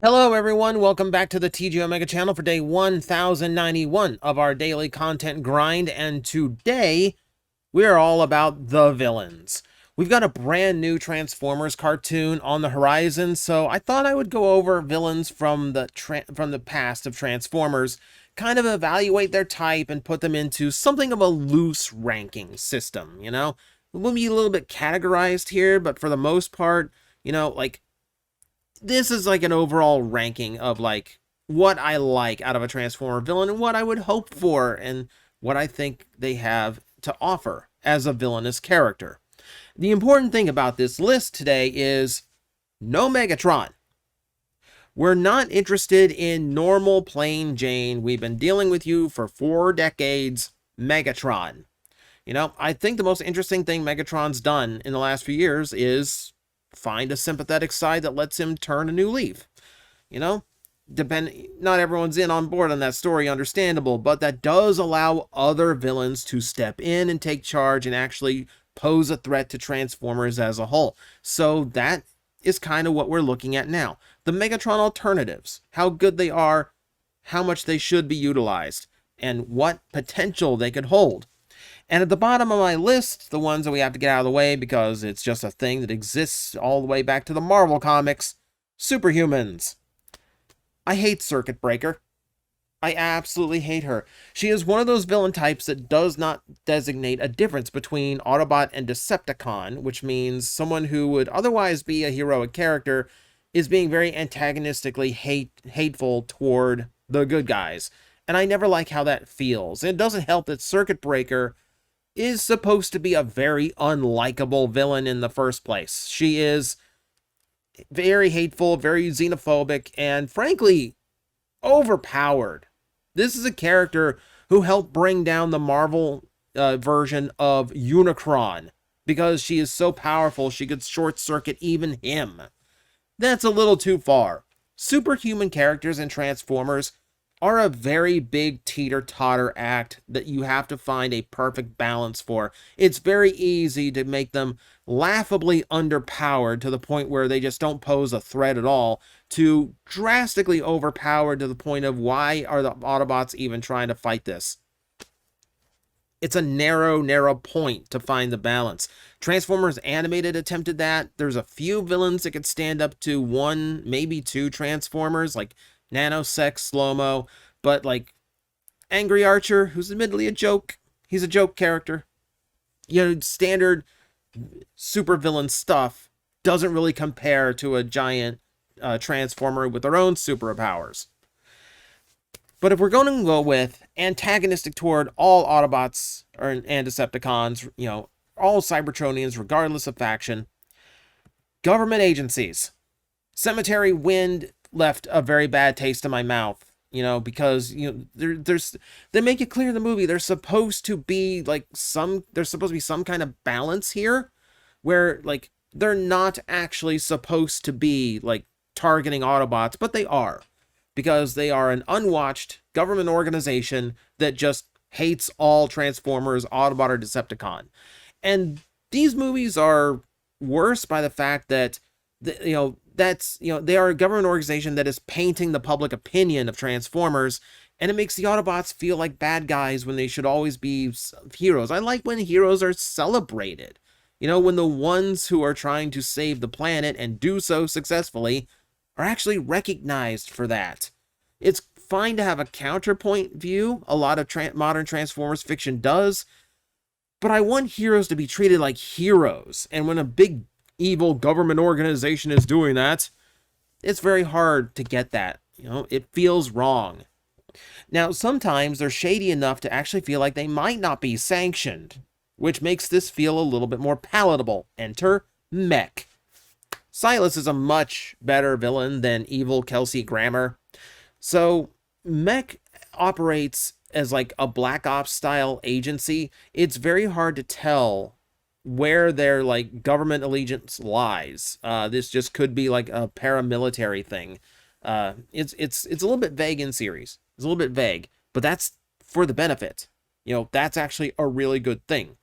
Hello everyone, welcome back to the TJOmega channel for day 1091 of our daily content grind, and today we're all about the villains. We've got a brand new Transformers cartoon on the horizon, so I thought I would go over villains from the past of Transformers, kind of evaluate their type and put them into something of a loose ranking system, you know? We'll be a little bit categorized here, but for the most part, this is like an overall ranking of like what I like out of a Transformer villain and what I would hope for and what I think they have to offer as a villainous character. The important thing about this list today is no Megatron. We're not interested in normal plain Jane. We've been dealing with you for 4 decades, Megatron. You know, I think the most interesting thing Megatron's done in the last few years is find a sympathetic side that lets him turn a new leaf. You know, not everyone's on board on that story, understandable, but that does allow other villains to step in and take charge and actually pose a threat to Transformers as a whole. So that is kind of what we're looking at now. The Megatron alternatives, how good they are, how much they should be utilized, and what potential they could hold. And at the bottom of my list, the ones that we have to get out of the way because it's just a thing that exists all the way back to the Marvel comics, superhumans. I hate Circuit Breaker. I absolutely hate her. She is one of those villain types that does not designate a difference between Autobot and Decepticon, which means someone who would otherwise be a heroic character is being very antagonistically hateful toward the good guys. And I never like how that feels. And it doesn't help that Circuit Breaker is supposed to be a very unlikable villain in the first place. She is very hateful, very xenophobic, and frankly, overpowered. This is a character who helped bring down the Marvel version of Unicron because she is so powerful she could short circuit even him. That's a little too far. Superhuman characters in Transformers are a very big teeter-totter act that you have to find a perfect balance for. It's very easy to make them laughably underpowered to the point where they just don't pose a threat at all, to drastically overpowered to the point of why are the Autobots even trying to fight this? It's a narrow point to find the balance. Transformers Animated attempted that. There's a few villains that could stand up to 1, maybe 2 Transformers, like Nanosec, Slow-Mo, but like Angry Archer, who's admittedly a joke. He's a joke character. You know, standard supervillain stuff doesn't really compare to a giant Transformer with their own superpowers. But if we're going to go with antagonistic toward all Autobots and Decepticons, you know, all Cybertronians, regardless of faction, government agencies. Cemetery Wind left a very bad taste in my mouth, you know, because, you know, they make it clear in the movie there's supposed to be some kind of balance here where like they're not actually supposed to be like targeting Autobots, but they are, because they are an unwatched government organization that just hates all Transformers, Autobot, or Decepticon. And these movies are worse by the fact that they are a government organization that is painting the public opinion of Transformers, and it makes the Autobots feel like bad guys when they should always be heroes. I like when heroes are celebrated. You know, when the ones who are trying to save the planet and do so successfully are actually recognized for that. It's fine to have a counterpoint view. A lot of modern Transformers fiction does, but I want heroes to be treated like heroes. And when a big evil government organization is doing that, it's very hard to get that. You know, it feels wrong. Now, sometimes they're shady enough to actually feel like they might not be sanctioned, which makes this feel a little bit more palatable. Enter Mech. Silus is a much better villain than evil Kelsey Grammer. So Mech operates as like a Black Ops style agency. It's very hard to tell where their like government allegiance lies. This just could be like a paramilitary thing. It's a little bit vague in series. It's a little bit vague, but that's for the benefit. You know, that's actually a really good thing.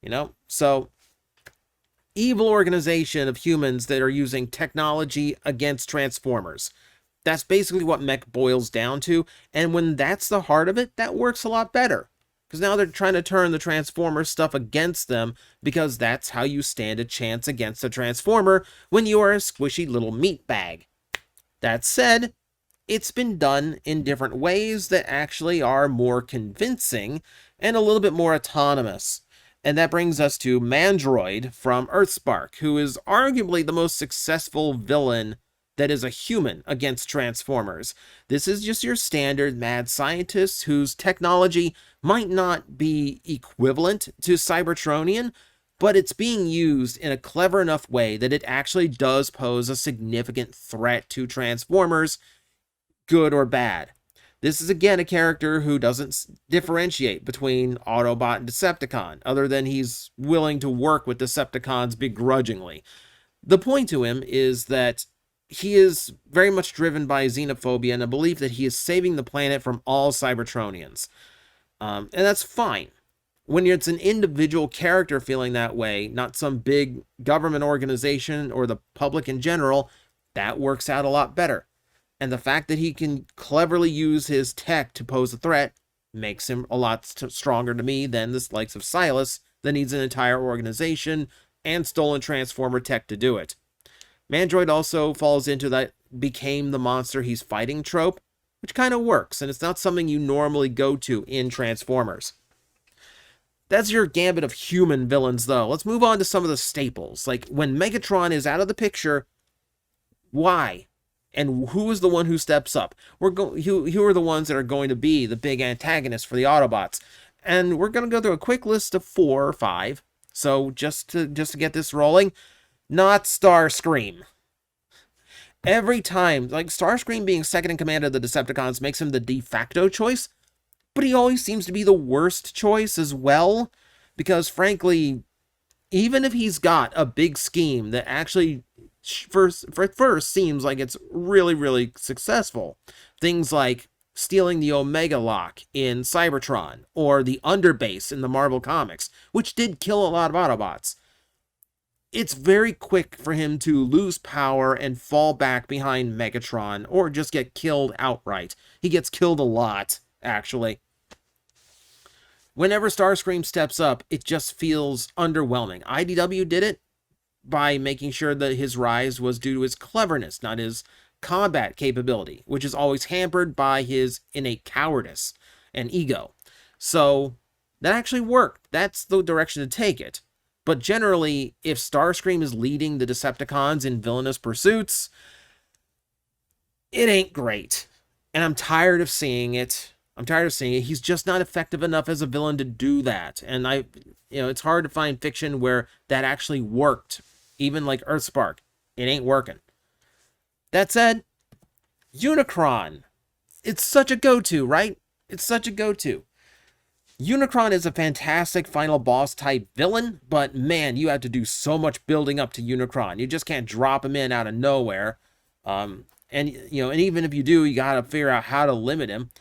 You know, so evil organization of humans that are using technology against Transformers. That's basically what Mech boils down to, and when that's the heart of it, that works a lot better. Because now they're trying to turn the Transformer stuff against them, because that's how you stand a chance against a Transformer when you are a squishy little meat bag. That said, it's been done in different ways that actually are more convincing and a little bit more autonomous. And that brings us to Mandroid from Earthspark, who is arguably the most successful villain that is a human against Transformers. This is just your standard mad scientist whose technology might not be equivalent to Cybertronian, but it's being used in a clever enough way that it actually does pose a significant threat to Transformers, good or bad. This is again a character who doesn't differentiate between Autobot and Decepticon, other than he's willing to work with Decepticons begrudgingly. The point to him is that he is very much driven by xenophobia and a belief that he is saving the planet from all Cybertronians. And that's fine. When it's an individual character feeling that way, not some big government organization or the public in general, that works out a lot better. And the fact that he can cleverly use his tech to pose a threat makes him a lot stronger to me than the likes of Silus that needs an entire organization and stolen Transformer tech to do it. Mandroid also falls into that became the monster he's fighting trope, which kind of works, and it's not something you normally go to in Transformers. That's your gambit of human villains, though. Let's move on to some of the staples. Like, when Megatron is out of the picture, why? And who is the one who steps up? Who are the ones that are going to be the big antagonists for the Autobots? And we're going to go through a quick list of 4 or 5. So just to get this rolling, not Starscream. Every time, like, Starscream being second in command of the Decepticons makes him the de facto choice, but he always seems to be the worst choice as well, because frankly, even if he's got a big scheme that actually at first seems like it's really, really successful, things like stealing the Omega Lock in Cybertron, or the Underbase in the Marvel Comics, which did kill a lot of Autobots, it's very quick for him to lose power and fall back behind Megatron, or just get killed outright. He gets killed a lot, actually. Whenever Starscream steps up, it just feels underwhelming. IDW did it by making sure that his rise was due to his cleverness, not his combat capability, which is always hampered by his innate cowardice and ego. So that actually worked. That's the direction to take it. But generally, if Starscream is leading the Decepticons in villainous pursuits, it ain't great. And I'm tired of seeing it. He's just not effective enough as a villain to do that. And it's hard to find fiction where that actually worked. Even like Earthspark, it ain't working. That said, Unicron. It's such a go-to, right? It's such a go-to. Unicron is a fantastic final boss type villain, but man, you have to do so much building up to Unicron. You just can't drop him in out of nowhere. And even if you do, you gotta figure out how to limit him.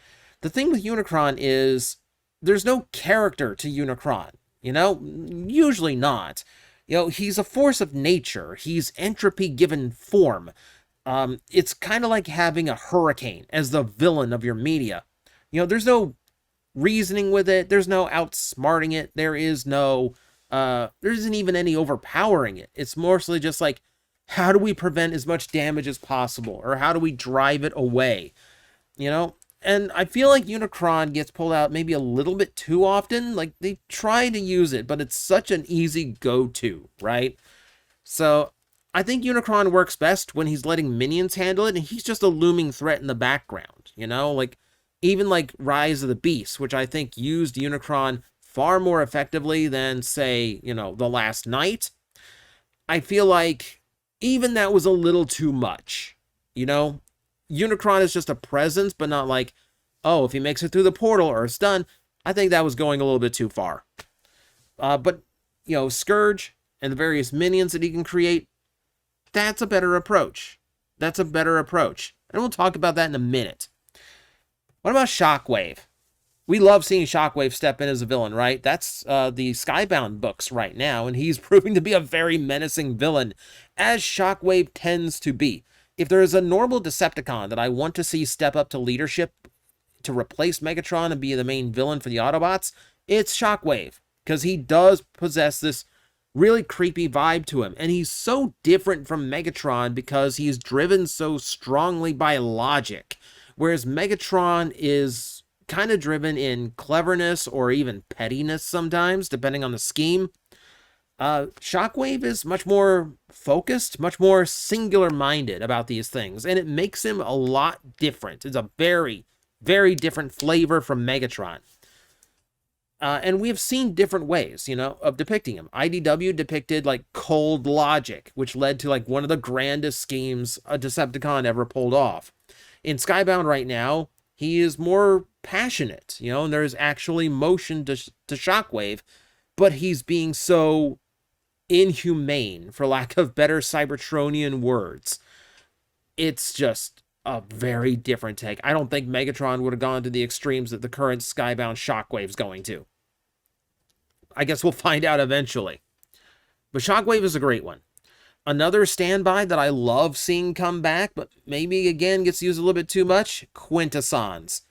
The thing with Unicron is there's no character to Unicron, usually not. He's a force of nature. He's entropy given form. It's kind of like having a hurricane as the villain of your media. There's no reasoning with it. There's no outsmarting it. There isn't even any overpowering it. It's mostly just like, how do we prevent as much damage as possible? Or how do we drive it away? And I feel like Unicron gets pulled out maybe a little bit too often. Like, they try to use it, but it's such an easy go-to, right? So I think Unicron works best when he's letting minions handle it, and he's just a looming threat in the background, even like Rise of the Beast, which I think used Unicron far more effectively than, say, The Last Knight. I feel like even that was a little too much, Unicron is just a presence, but not like, oh, if he makes it through the portal or it's done. I think that was going a little bit too far. But Scourge and the various minions that he can create, that's a better approach. And we'll talk about that in a minute. What about Shockwave? We love seeing Shockwave step in as a villain, right? That's the Skybound books right now, and he's proving to be a very menacing villain, as Shockwave tends to be. If there is a normal Decepticon that I want to see step up to leadership to replace Megatron and be the main villain for the Autobots, it's Shockwave, because he does possess this really creepy vibe to him, and he's so different from Megatron because he's driven so strongly by logic, whereas Megatron is kind of driven in cleverness or even pettiness sometimes, depending on the scheme. Shockwave is much more focused, much more singular-minded about these things, and it makes him a lot different. It's a very, very different flavor from Megatron. And we have seen different ways, of depicting him. IDW depicted, like, cold logic, which led to, like, one of the grandest schemes a Decepticon ever pulled off. In Skybound right now, he is more passionate, and there's actually motion to Shockwave, but he's being so inhumane, for lack of better Cybertronian words. It's just a very different take. I don't think Megatron would have gone to the extremes that the current Skybound Shockwave's going to. I guess we'll find out eventually. But Shockwave is a great one. Another standby that I love seeing come back, but maybe again gets used a little bit too much, Quintessons.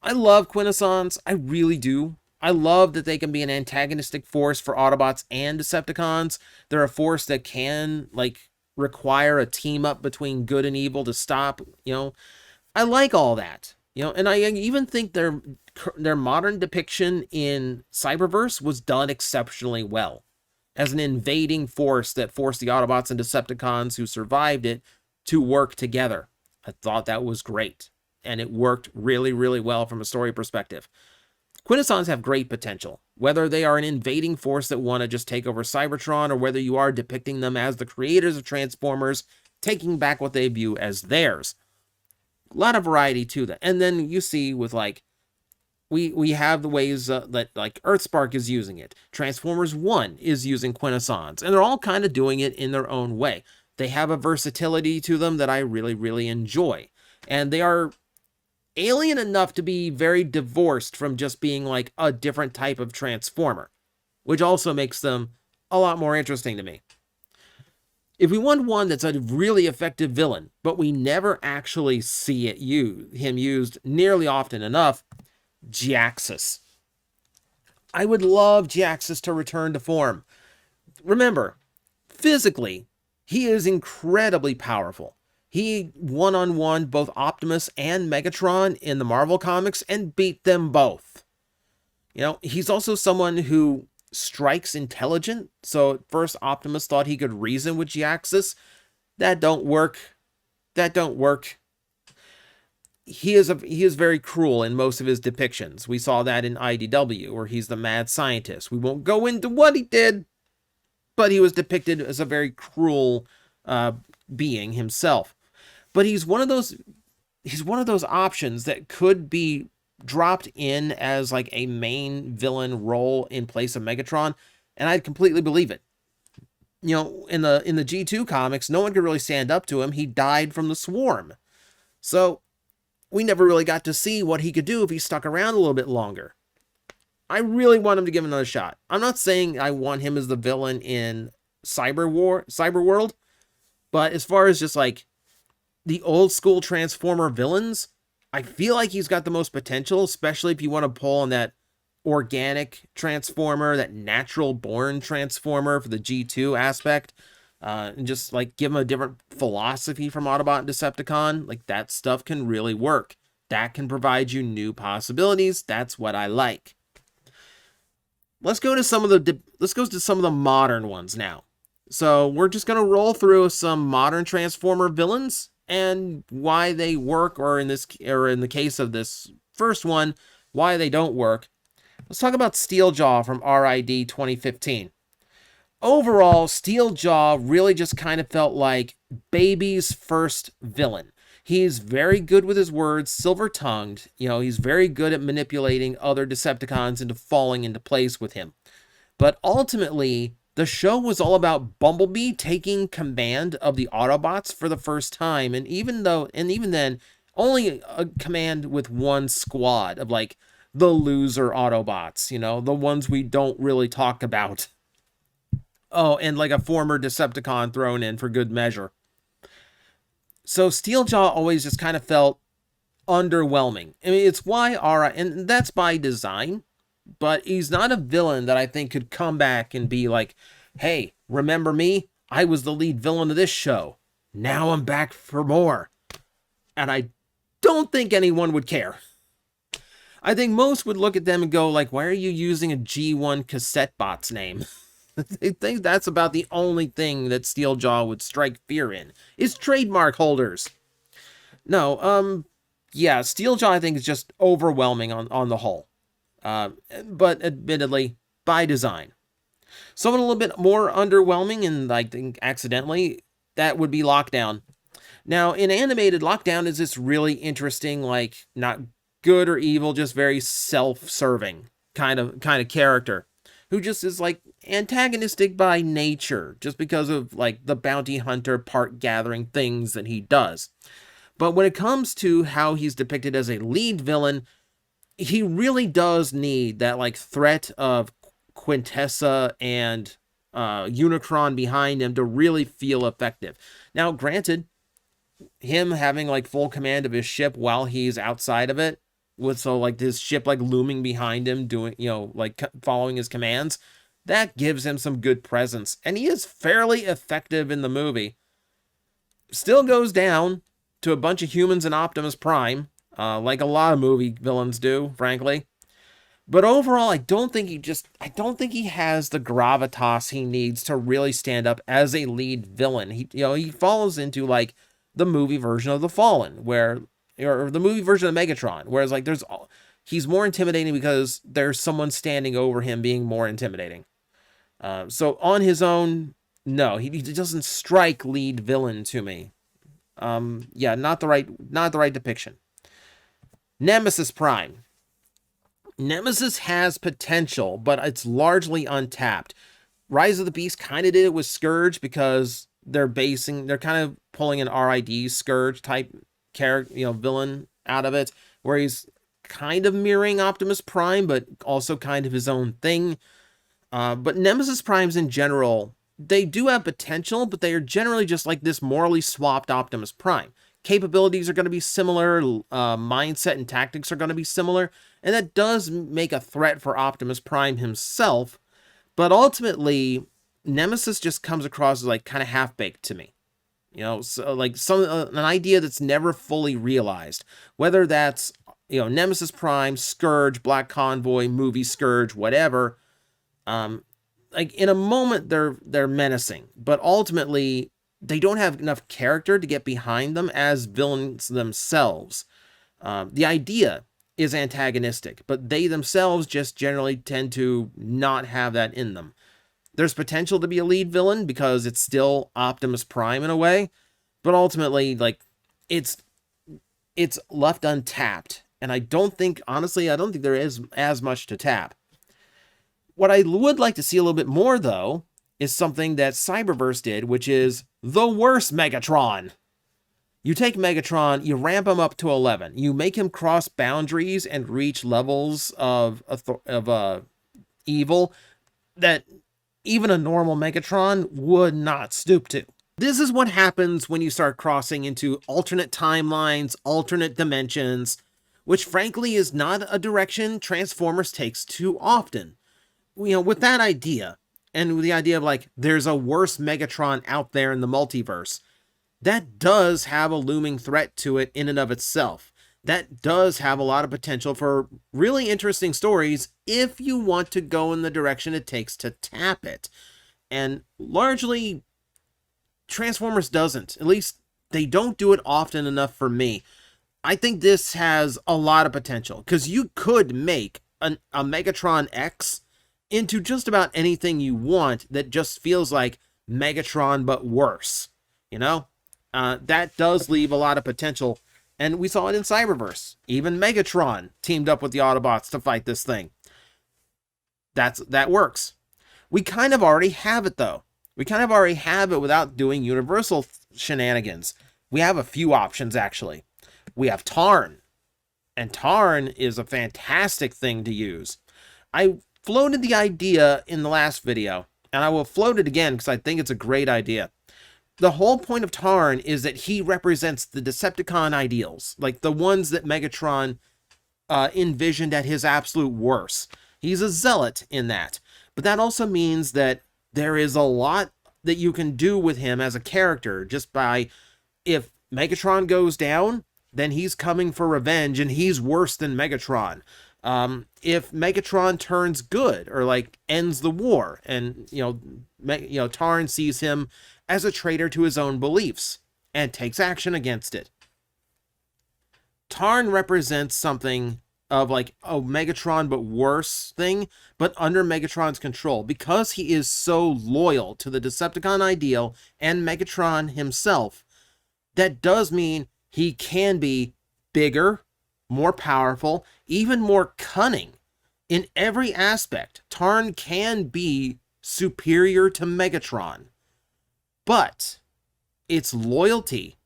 I love Quintessons. I really do. I love that they can be an antagonistic force for Autobots and Decepticons. They're a force that can, like, require a team up between good and evil to stop, I like all that, and I even think their modern depiction in Cyberverse was done exceptionally well as an invading force that forced the Autobots and Decepticons who survived it to work together. I thought that was great, and it worked really, really well from a story perspective. Quintessons have great potential, whether they are an invading force that want to just take over Cybertron, or whether you are depicting them as the creators of Transformers, taking back what they view as theirs. A lot of variety to that. And then you see with, like, we have the ways that, like, Earthspark is using it. Transformers 1 is using Quintessons, and they're all kind of doing it in their own way. They have a versatility to them that I really, really enjoy. And they are alien enough to be very divorced from just being, like, a different type of Transformer, which also makes them a lot more interesting to me. If we want one that's a really effective villain, but we never actually see him used nearly often enough, Jaxis. I would love Jaxis to return to form. Remember, physically, he is incredibly powerful. He one-on-one both Optimus and Megatron in the Marvel comics and beat them both. He's also someone who strikes intelligent. So at first Optimus thought he could reason with Jaxis. That don't work. He is very cruel in most of his depictions. We saw that in IDW, where he's the mad scientist. We won't go into what he did, but he was depicted as a very cruel being himself. But he's one of those options that could be dropped in as, like, a main villain role in place of Megatron, and I'd completely believe it. In the G2 comics, no one could really stand up to him. He died from the swarm. So we never really got to see what he could do if he stuck around a little bit longer. I really want him to give another shot. I'm not saying I want him as the villain in Cyberworld, but as far as just, like, the old school Transformer villains, I feel like he's got the most potential, especially if you want to pull on that organic Transformer, that natural born Transformer for the G2 aspect, and just, like, give him a different philosophy from Autobot and Decepticon. Like, that stuff can really work. That can provide you new possibilities. That's what I like. Let's go to some of the modern ones now. So we're just going to roll through some modern Transformer villains and why they work, or in the case of this first one, why they don't work. Let's talk about Steeljaw from RID 2015. Overall, Steeljaw really just kind of felt like Baby's first villain. He's very good with his words, silver-tongued. He's very good at manipulating other Decepticons into falling into place with him. But ultimately, the show was all about Bumblebee taking command of the Autobots for the first time, and even then, only a command with one squad of, like, the loser Autobots, the ones we don't really talk about. Oh, and, like, a former Decepticon thrown in for good measure. So Steeljaw always just kind of felt underwhelming. I mean, it's why Ara, and that's by design, but he's not a villain that I think could come back and be like, hey, remember me? I was the lead villain of this show. Now I'm back for more. And I don't think anyone would care. I think most would look at them and go like, why are you using a G1 cassette bot's name? I think that's about the only thing that Steeljaw would strike fear in, is trademark holders. No, yeah, Steeljaw I think is just overwhelming on the whole. But admittedly, by design. Someone a little bit more underwhelming, and I think accidentally, that would be Lockdown. Now, in animated, Lockdown is this really interesting, like, not good or evil, just very self-serving kind of character, who just is, like, antagonistic by nature, just because of, like, the bounty hunter part gathering things that he does. But when it comes to how he's depicted as a lead villain, he really does need that, like, threat of Quintessa and Unicron behind him to really feel effective. Now, granted, him having, like, full command of his ship while he's outside of it, with so, like, his ship, like, looming behind him, doing, you know, like, following his commands, that gives him some good presence. And he is fairly effective in the movie. Still goes down to a bunch of humans in Optimus Prime, like a lot of movie villains do, frankly. But overall, I don't think he has the gravitas he needs to really stand up as a lead villain. He falls into, like, the movie version of The Fallen, or the movie version of Megatron, whereas, like, he's more intimidating because there's someone standing over him being more intimidating. So on his own, no, he doesn't strike lead villain to me. Yeah, not the right depiction. Nemesis Prime. Nemesis has potential, but it's largely untapped. Rise of the Beast kind of did it with Scourge because they're kind of pulling an RID Scourge type character, villain out of it, where he's kind of mirroring Optimus Prime, but also kind of his own thing. But Nemesis Primes in general, they do have potential, but they are generally just like this morally swapped Optimus Prime. Capabilities are going to be similar, mindset and tactics are going to be similar, and that does make a threat for Optimus Prime himself, but ultimately, Nemesis just comes across as, like, kind of half-baked to me. So, like, an idea that's never fully realized, whether that's, Nemesis Prime, Scourge, Black Convoy, movie Scourge, whatever. Like, in a moment, they're menacing, but ultimately, they don't have enough character to get behind them as villains themselves. The idea is antagonistic, but they themselves just generally tend to not have that in them. There's potential to be a lead villain because it's still Optimus Prime in a way, but ultimately, like, it's left untapped, and I don't think there is as much to tap. What I would like to see a little bit more, though, is something that Cyberverse did, which is the worst Megatron. You take Megatron, you ramp him up to 11, you make him cross boundaries and reach levels of evil that even a normal Megatron would not stoop to. This is what happens when you start crossing into alternate timelines, alternate dimensions, which frankly is not a direction Transformers takes too often. With that idea, and with the idea of, like, there's a worse Megatron out there in the multiverse, that does have a looming threat to it in and of itself. That does have a lot of potential for really interesting stories if you want to go in the direction it takes to tap it. And largely, Transformers doesn't. At least, they don't do it often enough for me. I think this has a lot of potential, because you could make a Megatron X into just about anything you want that just feels like Megatron but worse. That does leave a lot of potential, and we saw it in Cyberverse. Even Megatron teamed up with the Autobots to fight this thing. That works. We kind of already have it, though. We kind of already have it without doing Universal shenanigans. We have a few options, actually. We have Tarn, and Tarn is a fantastic thing to use. I floated the idea in the last video, and I will float it again because I think it's a great idea. the whole point of Tarn is that he represents the Decepticon ideals, like the ones that Megatron envisioned at his absolute worst. He's a zealot in that. But that also means that there is a lot that you can do with him as a character just by, if Megatron goes down, then he's coming for revenge and he's worse than Megatron. If Megatron turns good or like ends the war, and Tarn sees him as a traitor to his own beliefs and takes action against it. Tarn represents something of like a Megatron but worse thing, but under Megatron's control, because he is so loyal to the Decepticon ideal and Megatron himself. That does mean he can be bigger, more powerful, even more cunning. In every aspect, Tarn can be superior to Megatron. But it's loyalty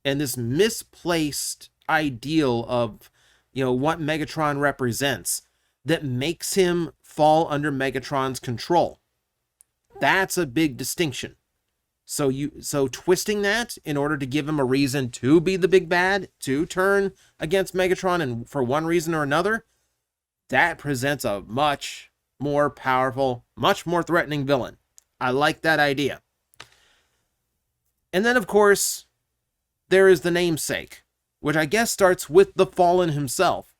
and this misplaced ideal of, what Megatron represents that makes him fall under Megatron's control. That's a big distinction. So twisting that in order to give him a reason to be the big bad, to turn against Megatron, and for one reason or another, that presents a much more powerful, much more threatening villain. I like that idea. And then, of course, there is the namesake, which I guess starts with the Fallen himself.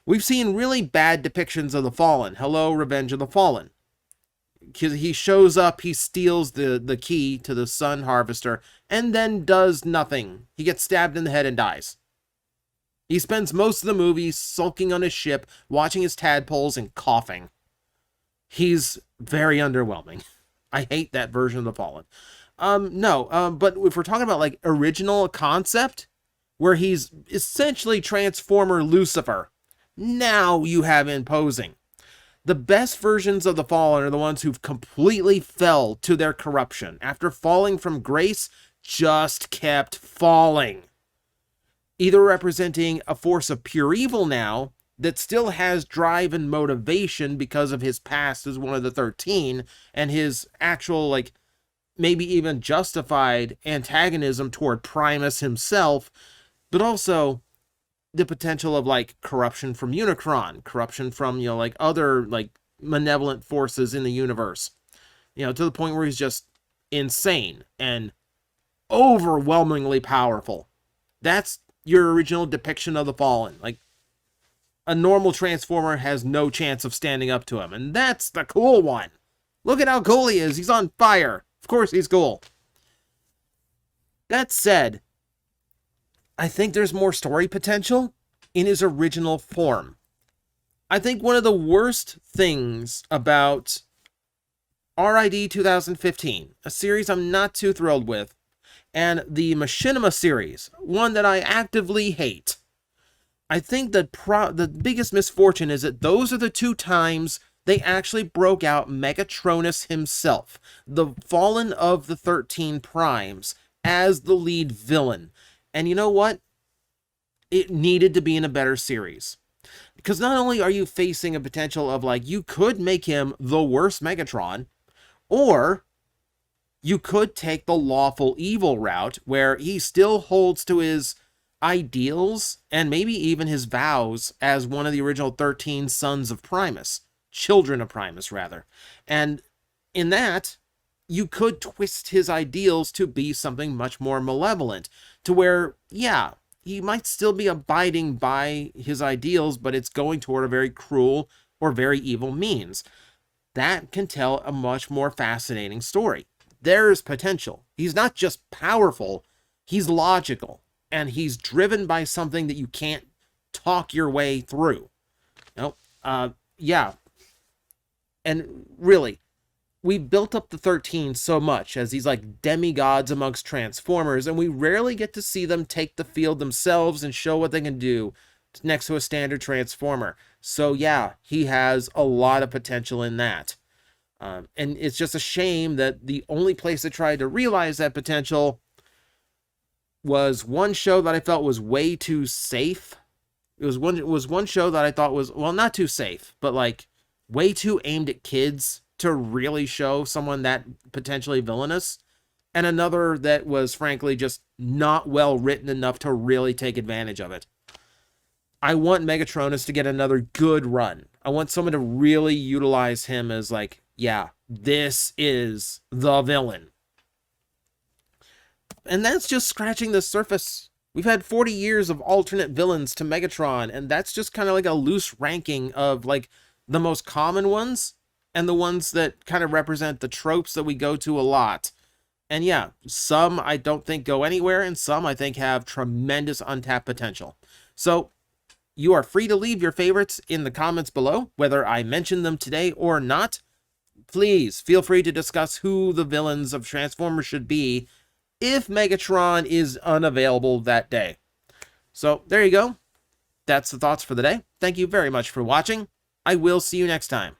We've seen really bad depictions of the Fallen. Hello, Revenge of the Fallen. He shows up, he steals the key to the Sun Harvester, and then does nothing. He gets stabbed in the head and dies. He spends most of the movie sulking on his ship, watching his tadpoles and coughing. He's very underwhelming. I hate that version of the Fallen. But if we're talking about like original concept, where he's essentially Transformer Lucifer, now you have imposing. The best versions of the Fallen are the ones who've completely fell to their corruption. After falling from grace, just kept falling. Either representing a force of pure evil now that still has drive and motivation because of his past as one of the 13 and his actual, like, maybe even justified antagonism toward Primus himself, but also the potential of like corruption from Unicron, corruption from, other like malevolent forces in the universe, to the point where he's just insane and overwhelmingly powerful. That's your original depiction of the Fallen. Like, a normal Transformer has no chance of standing up to him, and that's the cool one. Look at how cool he is. He's on fire. Of course he's cool. That said, I think there's more story potential in his original form. I think one of the worst things about RID 2015, a series I'm not too thrilled with, and the Machinima series, one that I actively hate, I think that the biggest misfortune is that those are the two times they actually broke out Megatronus himself, the Fallen of the 13 Primes, as the lead villain. And you know what? It needed to be in a better series. Because not only are you facing a potential of, like, you could make him the worst Megatron, or you could take the lawful evil route, where he still holds to his ideals, and maybe even his vows as one of the original 13 sons of Primus. Children of Primus, rather. And in that, you could twist his ideals to be something much more malevolent, to where, yeah, he might still be abiding by his ideals, but it's going toward a very cruel or very evil means. That can tell a much more fascinating story. There's potential. He's not just powerful, he's logical, and he's driven by something that you can't talk your way through. Yeah. And really, we built up the 13 so much as these like demigods amongst Transformers, and we rarely get to see them take the field themselves and show what they can do next to a standard Transformer. So yeah, he has a lot of potential in that. And it's just a shame that the only place that tried to realize that potential was one show that I felt was way too safe. It was one show that I thought was, well, not too safe, but like way too aimed at kids to really show someone that potentially villainous. and another that was frankly just not well written enough to really take advantage of it. I want Megatronus to get another good run. I want someone to really utilize him as like, yeah, this is the villain. And that's just scratching the surface. We've had 40 years of alternate villains to Megatron, and that's just kind of like a loose ranking of like the most common ones and the ones that kind of represent the tropes that we go to a lot. And yeah, some I don't think go anywhere, and some I think have tremendous untapped potential. So you are free to leave your favorites in the comments below, whether I mention them today or not. Please feel free to discuss who the villains of Transformers should be if Megatron is unavailable that day. So there you go. That's the thoughts for the day. Thank you very much for watching. I will see you next time.